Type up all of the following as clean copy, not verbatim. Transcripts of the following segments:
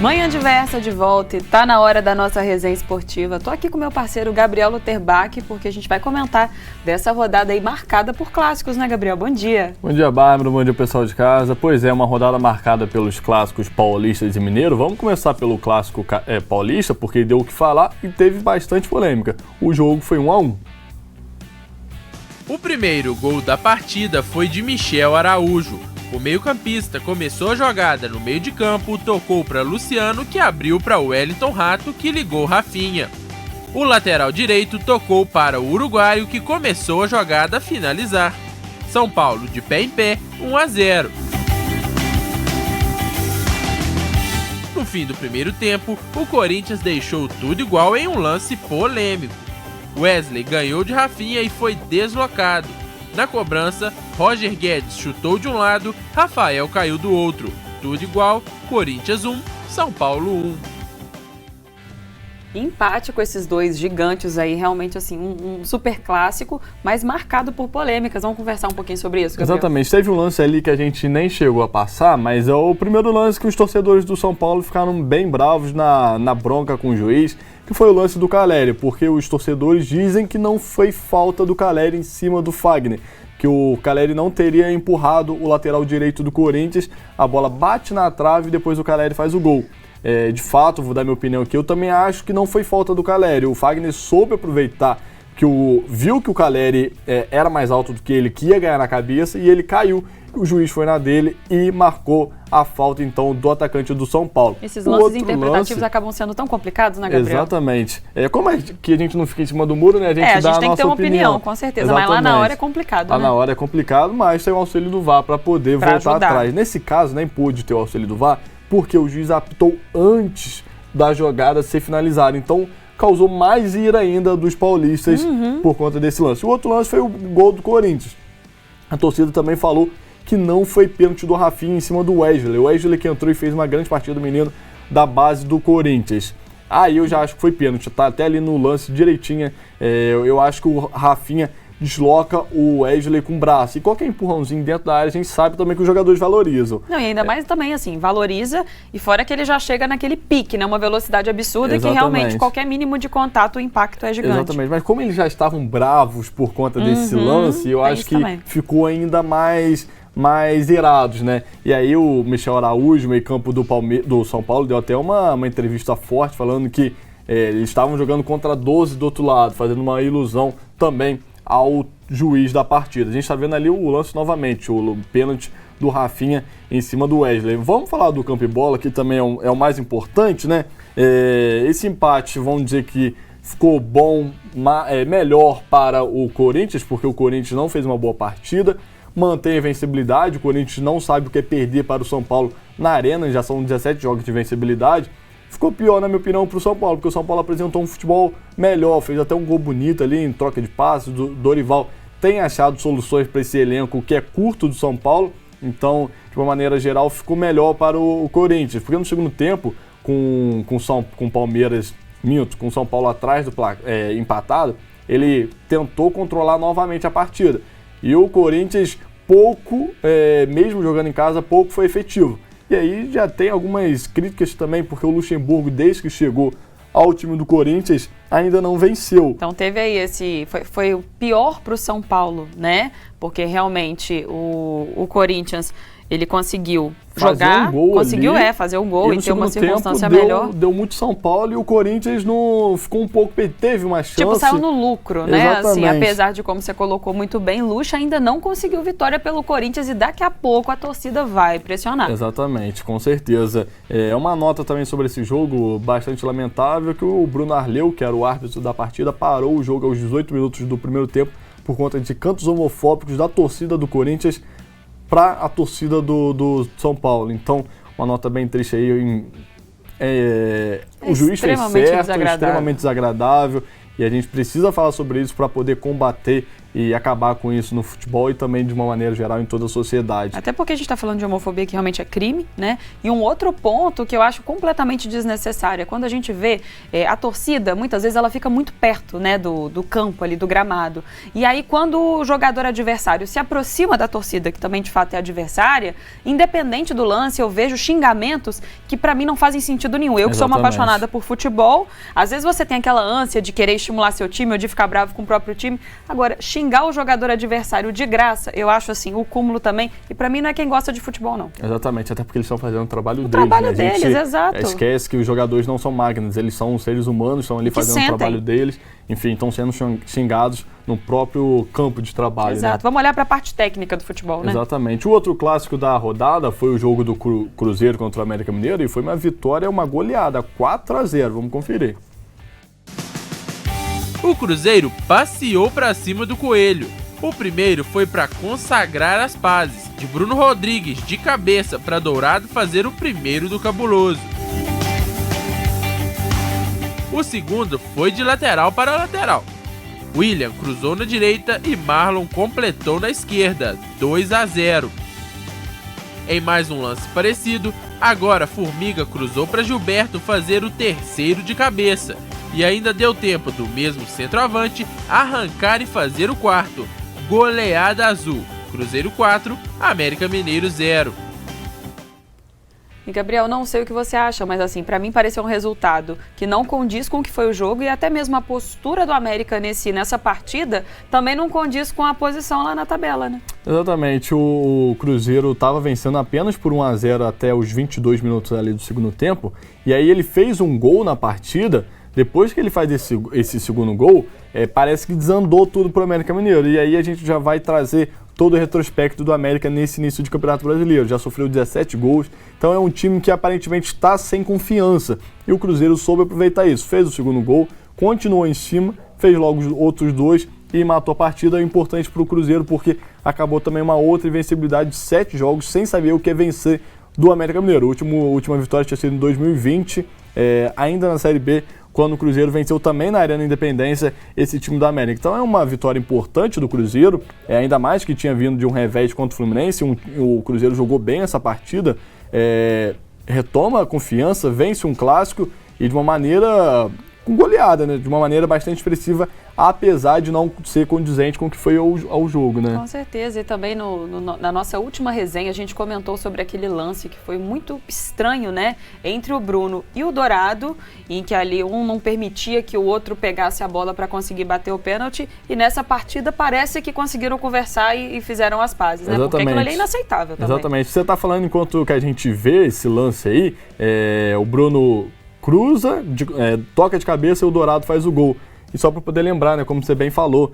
Manhã Diversa de volta e tá na hora da nossa resenha esportiva. Tô aqui com meu parceiro Gabriel Luterbach, porque a gente vai comentar dessa rodada aí marcada por clássicos, né, Gabriel? Bom dia. Bom dia, Bárbara. Bom dia, pessoal de casa. Pois é, uma rodada marcada pelos clássicos paulistas e mineiro. Vamos começar pelo clássico paulista, porque deu o que falar e teve bastante polêmica. O jogo foi 1-1. O primeiro gol da partida foi de Michel Araújo. O meio-campista começou a jogada no meio de campo, tocou para Luciano, que abriu para Wellington Rato, que ligou Rafinha. O lateral direito tocou para o uruguaio, que começou a jogada a finalizar. São Paulo de pé em pé, 1-0. No fim do primeiro tempo, o Corinthians deixou tudo igual em um lance polêmico. Wesley ganhou de Rafinha e foi deslocado. Na cobrança, Roger Guedes chutou de um lado, Rafael caiu do outro. Tudo igual, Corinthians 1, São Paulo 1. Empate com esses dois gigantes aí, realmente assim, um super clássico, mas marcado por polêmicas. Vamos conversar um pouquinho sobre isso, Gabriel? Exatamente. Teve um lance ali que a gente nem chegou a passar, mas é o primeiro lance que os torcedores do São Paulo ficaram bem bravos na bronca com o juiz, que foi o lance do Caleri, porque os torcedores dizem que não foi falta do Caleri em cima do Fagner, que o Caleri não teria empurrado o lateral direito do Corinthians, a bola bate na trave e depois o Caleri faz o gol. De fato, vou dar minha opinião aqui, eu também acho que não foi falta do Caleri. O Fagner soube aproveitar viu que o Caleri era mais alto do que ele, que ia ganhar na cabeça, e ele caiu. O juiz foi na dele e marcou a falta, então, do atacante do São Paulo. Esses lances interpretativos acabam sendo tão complicados, né, Gabriel? Exatamente. Como é que a gente não fica em cima do muro, né? A gente dá a tem que ter uma opinião, com certeza. Exatamente. Mas lá na hora é complicado, Lá né? na hora é complicado, mas tem o auxílio do VAR para poder voltar atrás. Nesse caso, nem pôde ter o auxílio do VAR, porque o juiz apitou antes da jogada ser finalizada. Então, causou mais ira ainda dos paulistas por conta desse lance. O outro lance foi o gol do Corinthians. A torcida também falou que não foi pênalti do Rafinha em cima do Wesley. O Wesley que entrou e fez uma grande partida, do menino da base do Corinthians. Aí eu já acho que foi pênalti, tá até ali no lance direitinho. Eu acho que o Rafinha desloca o Wesley com o braço. E qualquer empurrãozinho dentro da área, a gente sabe também que os jogadores valorizam. Não, e ainda mais também, assim, valoriza, e fora que ele já chega naquele pique, né? Uma velocidade absurda. Exatamente. Que realmente qualquer mínimo de contato, o impacto é gigante. Exatamente, mas como eles já estavam bravos por conta desse lance, eu acho que ficou ainda mais irados, né? E aí o Michel Araújo, meio campo do São Paulo, deu até uma entrevista forte falando que eles estavam jogando contra 12 do outro lado, fazendo uma ilusão também ao juiz da partida. A gente está vendo ali o lance novamente, o pênalti do Rafinha em cima do Wesley. Vamos falar do campo e bola, que também é o mais importante, né? Esse empate, vamos dizer que ficou bom, melhor para o Corinthians, porque o Corinthians não fez uma boa partida, mantém a vencibilidade. O Corinthians não sabe o que é perder para o São Paulo na arena, já são 17 jogos de vencibilidade. Ficou pior, na minha opinião, para o São Paulo, porque o São Paulo apresentou um futebol melhor, fez até um gol bonito ali em troca de passes. O Dorival tem achado soluções para esse elenco que é curto do São Paulo, então, de uma maneira geral, ficou melhor para o Corinthians, porque no segundo tempo, com o Palmeiras, com o São Paulo atrás do empatado, ele tentou controlar novamente a partida. E o Corinthians, mesmo jogando em casa, pouco foi efetivo. E aí já tem algumas críticas também, porque o Luxemburgo, desde que chegou ao time do Corinthians, ainda não venceu. Então teve aí foi o pior para o São Paulo, né? Porque realmente o Corinthians, ele conseguiu jogar, fazer um gol e ter uma circunstância melhor. Deu muito São Paulo e o Corinthians ficou um pouco, teve uma chance. Tipo, saiu no lucro, né? Exatamente. Assim, apesar de, como você colocou muito bem, Lucha ainda não conseguiu vitória pelo Corinthians e daqui a pouco a torcida vai pressionar. Exatamente, com certeza. Uma nota também sobre esse jogo bastante lamentável, que o Bruno Arleu, que era o árbitro da partida, parou o jogo aos 18 minutos do primeiro tempo por conta de cantos homofóbicos da torcida do Corinthians para a torcida do São Paulo. Então, uma nota bem triste aí. O juiz fez certo, extremamente desagradável, e a gente precisa falar sobre isso para poder combater e acabar com isso no futebol e também de uma maneira geral em toda a sociedade. Até porque a gente está falando de homofobia que realmente é crime, né? E um outro ponto que eu acho completamente desnecessário é quando a gente vê a torcida, muitas vezes ela fica muito perto, né, do campo ali, do gramado. E aí quando o jogador adversário se aproxima da torcida, que também de fato é adversária, independente do lance, eu vejo xingamentos que para mim não fazem sentido nenhum. Eu que sou uma apaixonada por futebol, às vezes você tem aquela ânsia de querer estimular seu time ou de ficar bravo com o próprio time. Agora, xingar o jogador adversário de graça, eu acho assim, o cúmulo também, e pra mim não é quem gosta de futebol, não. Exatamente, até porque eles estão fazendo o trabalho deles. O trabalho deles, exato. Esquece que os jogadores não são máquinas, eles são seres humanos, estão ali fazendo o trabalho deles, enfim, estão sendo xingados no próprio campo de trabalho. Exato, né? Vamos olhar pra parte técnica do futebol, né? Exatamente. O outro clássico da rodada foi o jogo do Cruzeiro contra o América Mineiro e foi uma vitória, uma goleada, 4-0, vamos conferir. O Cruzeiro passeou para cima do Coelho. O primeiro foi para consagrar as pazes, de Bruno Rodrigues de cabeça para Dourado fazer o primeiro do Cabuloso. O segundo foi de lateral para lateral. William cruzou na direita e Marlon completou na esquerda, 2-0. Em mais um lance parecido, agora Formiga cruzou para Gilberto fazer o terceiro de cabeça. E ainda deu tempo do mesmo centroavante arrancar e fazer o quarto. Goleada azul. Cruzeiro 4, América Mineiro 0. E Gabriel, não sei o que você acha, mas assim, pra mim pareceu um resultado que não condiz com o que foi o jogo e até mesmo a postura do América nessa partida também não condiz com a posição lá na tabela, né? Exatamente, o Cruzeiro estava vencendo apenas por 1-0 até os 22 minutos ali do segundo tempo, e aí ele fez um gol na partida. Depois que ele faz esse segundo gol, parece que desandou tudo para o América Mineiro. E aí a gente já vai trazer todo o retrospecto do América nesse início de Campeonato Brasileiro. Já sofreu 17 gols, então é um time que aparentemente está sem confiança. E o Cruzeiro soube aproveitar isso. Fez o segundo gol, continuou em cima, fez logo os outros dois e matou a partida. É importante para o Cruzeiro porque acabou também uma outra invencibilidade de 7 jogos sem saber o que é vencer do América Mineiro. A última vitória tinha sido em 2020, ainda na Série B, quando o Cruzeiro venceu também na Arena Independência esse time do América. Então é uma vitória importante do Cruzeiro, ainda mais que tinha vindo de um revés contra o Fluminense. O Cruzeiro jogou bem essa partida, retoma a confiança, vence um clássico e de uma maneira com goleada, né? De uma maneira bastante expressiva, apesar de não ser condizente com o que foi ao jogo, né? Com certeza, e também na nossa última resenha a gente comentou sobre aquele lance que foi muito estranho, né? Entre o Bruno e o Dourado, em que ali um não permitia que o outro pegasse a bola para conseguir bater o pênalti, e nessa partida parece que conseguiram conversar e fizeram as pazes, né? Exatamente. Porque aquilo ali é inaceitável também. Exatamente. Você está falando enquanto que a gente vê esse lance aí, o Bruno cruza, toca de cabeça e o Dourado faz o gol. E só para poder lembrar, né, como você bem falou,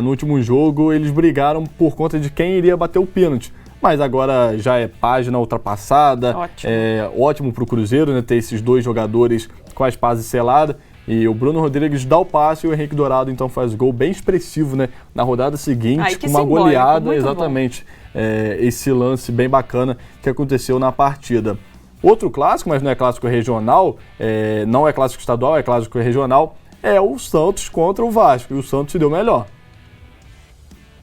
no último jogo eles brigaram por conta de quem iria bater o pênalti. Mas agora já é página ultrapassada, ótimo para o Cruzeiro, né, ter esses dois jogadores com as pazes seladas. E o Bruno Rodrigues dá o passe e o Henrique Dourado então faz gol bem expressivo, né, na rodada seguinte, com uma goleada, exatamente, esse lance bem bacana que aconteceu na partida. Outro clássico, mas não é clássico regional, não é clássico estadual, é clássico regional, é o Santos contra o Vasco, e o Santos se deu melhor.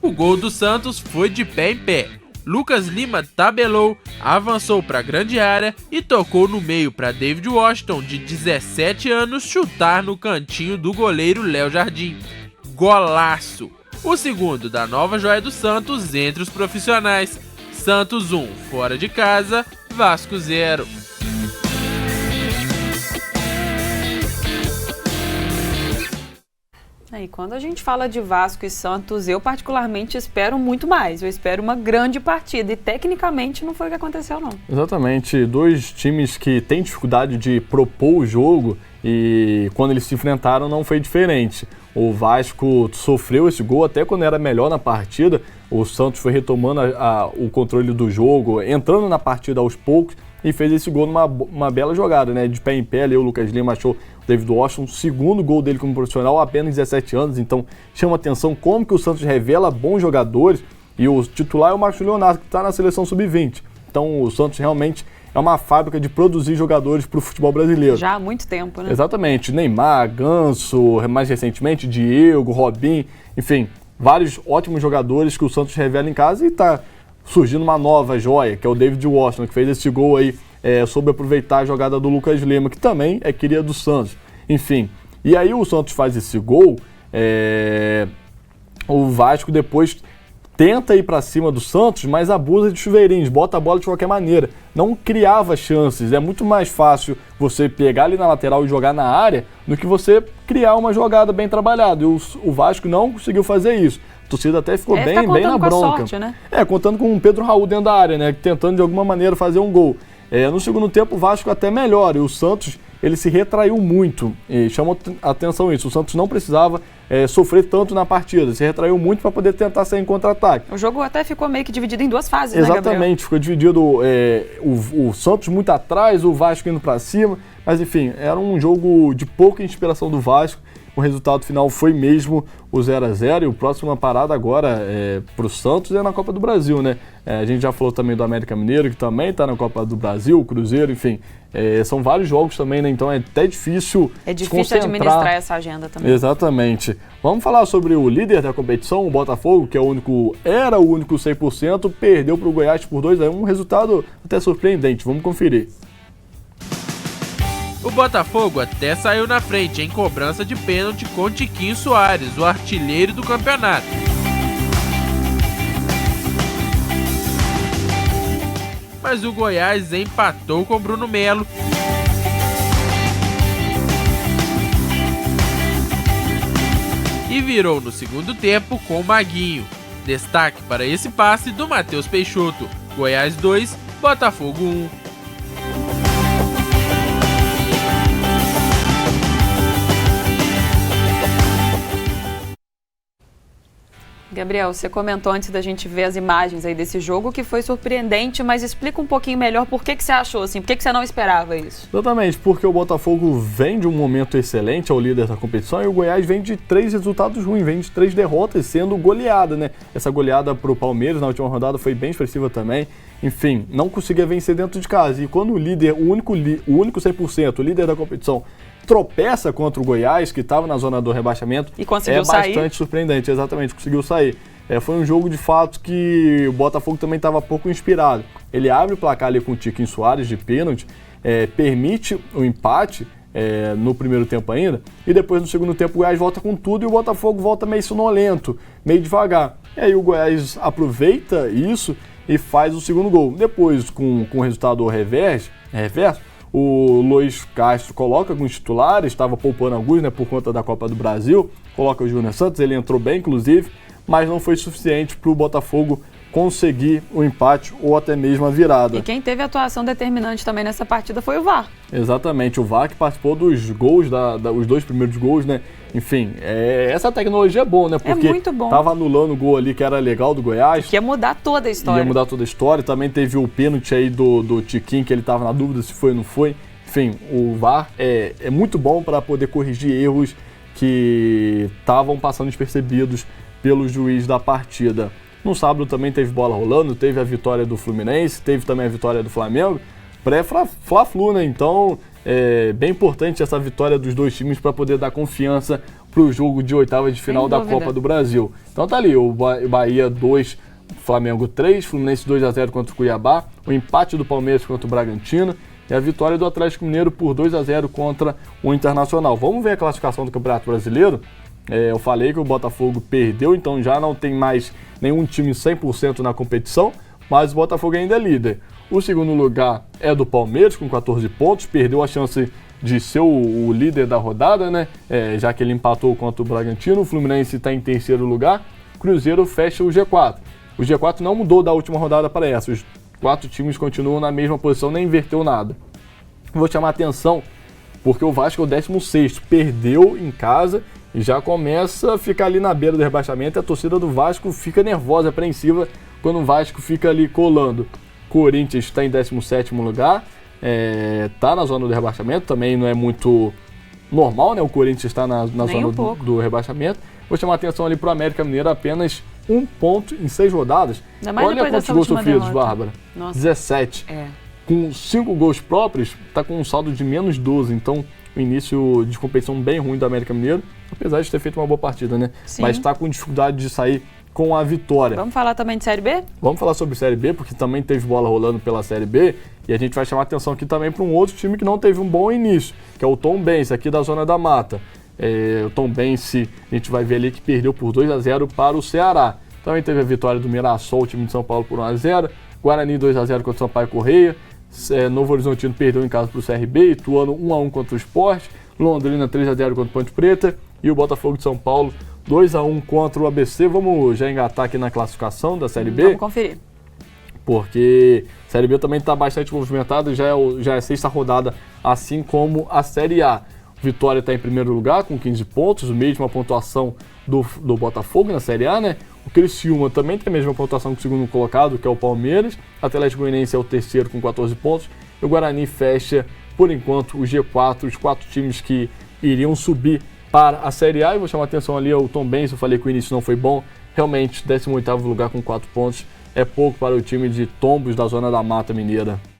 O gol do Santos foi de pé em pé. Lucas Lima tabelou, avançou para a grande área e tocou no meio para David Washington, de 17 anos, chutar no cantinho do goleiro Léo Jardim. Golaço! O segundo da nova joia do Santos entre os profissionais. Santos 1, fora de casa, Vasco 0. E quando a gente fala de Vasco e Santos, eu particularmente espero muito mais. Eu espero uma grande partida e tecnicamente não foi o que aconteceu, não. Exatamente. Dois times que têm dificuldade de propor o jogo e quando eles se enfrentaram não foi diferente. O Vasco sofreu esse gol até quando era melhor na partida. O Santos foi retomando o controle do jogo, entrando na partida aos poucos e fez esse gol numa bela jogada, né? De pé em pé ali, o Lucas Lima achou o David Washington, segundo gol dele como profissional, apenas 17 anos, então chama atenção como que o Santos revela bons jogadores e o titular é o Marcos Leonardo, que está na seleção sub-20. Então o Santos realmente é uma fábrica de produzir jogadores para o futebol brasileiro. Já há muito tempo, né? Exatamente. Neymar, Ganso, mais recentemente, Diego, Robinho, enfim, vários ótimos jogadores que o Santos revela em casa e está surgindo uma nova joia, que é o David Washington, que fez esse gol aí, soube aproveitar a jogada do Lucas Lima, que também é querida do Santos. Enfim, e aí o Santos faz esse gol, o Vasco depois tenta ir para cima do Santos, mas abusa de chuveirinhos, bota a bola de qualquer maneira. Não criava chances. É muito mais fácil você pegar ali na lateral e jogar na área do que você criar uma jogada bem trabalhada. E o Vasco não conseguiu fazer isso. A torcida até ficou bem na bronca. Sorte, né? Contando com o Pedro Raul dentro da área, né? Tentando de alguma maneira fazer um gol. No segundo tempo, o Vasco até melhora. E o Santos, ele se retraiu muito. E chamou atenção isso. O Santos não precisava sofrer tanto na partida. Se retraiu muito para poder tentar sair em contra-ataque. O jogo até ficou meio que dividido em duas fases, né, Gabriel? Exatamente. Ficou dividido o Santos muito atrás, o Vasco indo para cima. Mas, enfim, era um jogo de pouca inspiração do Vasco. O resultado final foi mesmo o 0-0 e o próximo parada agora para o Santos é na Copa do Brasil, né? A gente já falou também do América Mineiro, que também está na Copa do Brasil, o Cruzeiro, enfim. São vários jogos também, né? Então é até difícil administrar essa agenda também. Exatamente. Vamos falar sobre o líder da competição, o Botafogo, que era o único 100%, perdeu para o Goiás por 2-1, um resultado até surpreendente. Vamos conferir. O Botafogo até saiu na frente em cobrança de pênalti com Tiquinho Soares, o artilheiro do campeonato. Mas o Goiás empatou com Bruno Melo. E virou no segundo tempo com Maguinho. Destaque para esse passe do Matheus Peixoto. Goiás 2, Botafogo 1. Gabriel, você comentou antes da gente ver as imagens aí desse jogo que foi surpreendente, mas explica um pouquinho melhor por que você achou assim, por que você não esperava isso? Exatamente, porque o Botafogo vem de um momento excelente, é o líder da competição, e o Goiás vem de 3 resultados ruins, vem de 3 derrotas, sendo goleada, né? Essa goleada pro Palmeiras na última rodada foi bem expressiva também. Enfim, não conseguia vencer dentro de casa. E quando o líder, o único 100%, o líder da competição, tropeça contra o Goiás, que estava na zona do rebaixamento, e conseguiu sair. Bastante surpreendente, exatamente, conseguiu sair. Foi um jogo de fato que o Botafogo também estava pouco inspirado. Ele abre o placar ali com o Tiquinho Soares de pênalti, permite o empate no primeiro tempo ainda, e depois no segundo tempo o Goiás volta com tudo e o Botafogo volta meio sonolento, meio devagar. E aí o Goiás aproveita isso e faz o segundo gol. Depois, com o resultado reverso, o Luiz Castro coloca alguns titulares, estava poupando alguns, né, por conta da Copa do Brasil, coloca o Júnior Santos, ele entrou bem, inclusive, mas não foi suficiente para o Botafogo conseguir o empate ou até mesmo a virada. E quem teve atuação determinante também nessa partida foi o VAR. Exatamente, o VAR que participou dos gols, os 2 primeiros gols, né? Enfim, essa tecnologia é boa, né? Porque muito bom. Tava anulando o gol ali que era legal do Goiás. Que ia mudar toda a história. Ia mudar toda a história. Também teve o pênalti aí do Tiquinho, que ele tava na dúvida se foi ou não foi. Enfim, o VAR é muito bom para poder corrigir erros que estavam passando despercebidos pelo juiz da partida. No sábado também teve bola rolando, teve a vitória do Fluminense, teve também a vitória do Flamengo, pré-Fla-Flu, né? Então, é bem importante essa vitória dos 2 times para poder dar confiança para o jogo de oitava de final da Copa do Brasil. Então tá ali, o Bahia 2, Flamengo 3, Fluminense 2-0 contra o Cuiabá, o empate do Palmeiras contra o Bragantino e a vitória do Atlético Mineiro por 2-0 contra o Internacional. Vamos ver a classificação do Campeonato Brasileiro? Eu falei que o Botafogo perdeu, então já não tem mais nenhum time 100% na competição, mas o Botafogo ainda é líder. O segundo lugar é do Palmeiras, com 14 pontos, perdeu a chance de ser o líder da rodada, né? Já que ele empatou contra o Bragantino. O Fluminense está em terceiro lugar, o Cruzeiro fecha o G4. O G4 não mudou da última rodada para essa, os 4 times continuam na mesma posição, nem inverteu nada. Vou chamar a atenção, porque o Vasco é o 16º, perdeu em casa e já começa a ficar ali na beira do rebaixamento, e a torcida do Vasco fica nervosa, apreensiva, quando o Vasco fica ali colando. Corinthians está em 17º lugar, está na zona do rebaixamento, também não é muito normal, né? O Corinthians está na zona do rebaixamento. Vou chamar a atenção ali para o América Mineiro, apenas 1 ponto em 6 rodadas. Olha quantos gols sofridos, Bárbara. Nossa. 17. Com 5 gols próprios, está com um saldo de menos 12, então um início de competição bem ruim do América Mineiro, apesar de ter feito uma boa partida, né? Sim. Mas está com dificuldade de sair com a vitória. Vamos falar também de Série B? Vamos falar sobre Série B, porque também teve bola rolando pela Série B, e a gente vai chamar a atenção aqui também para um outro time que não teve um bom início, que é o Tombense, aqui da Zona da Mata. O Tombense, a gente vai ver ali que perdeu por 2-0 para o Ceará. Também teve a vitória do Mirassol, o time de São Paulo, por 1-0. Guarani 2-0 contra o Sampaio Correia. Novo Horizontino perdeu em casa para o CRB. Ituano 1-1 contra o Sport. Londrina 3-0 contra o Ponte Preta. E o Botafogo de São Paulo 2-1 contra o ABC. Vamos já engatar aqui na classificação da Série B. Vamos conferir. Porque a Série B também está bastante movimentada, já é a 6ª rodada, assim como a Série A. Vitória está em primeiro lugar com 15 pontos, mesma pontuação do Botafogo na Série A, né? O Criciúma também tem a mesma pontuação que o segundo colocado, que é o Palmeiras. O Atlético Goianiense é o terceiro com 14 pontos. E o Guarani fecha, por enquanto, o G4, os 4 times que iriam subir para a Série A. E vou chamar a atenção ali ao Tombense, eu falei que o início não foi bom. Realmente, 18º lugar com 4 pontos é pouco para o time de Tombos da Zona da Mata Mineira.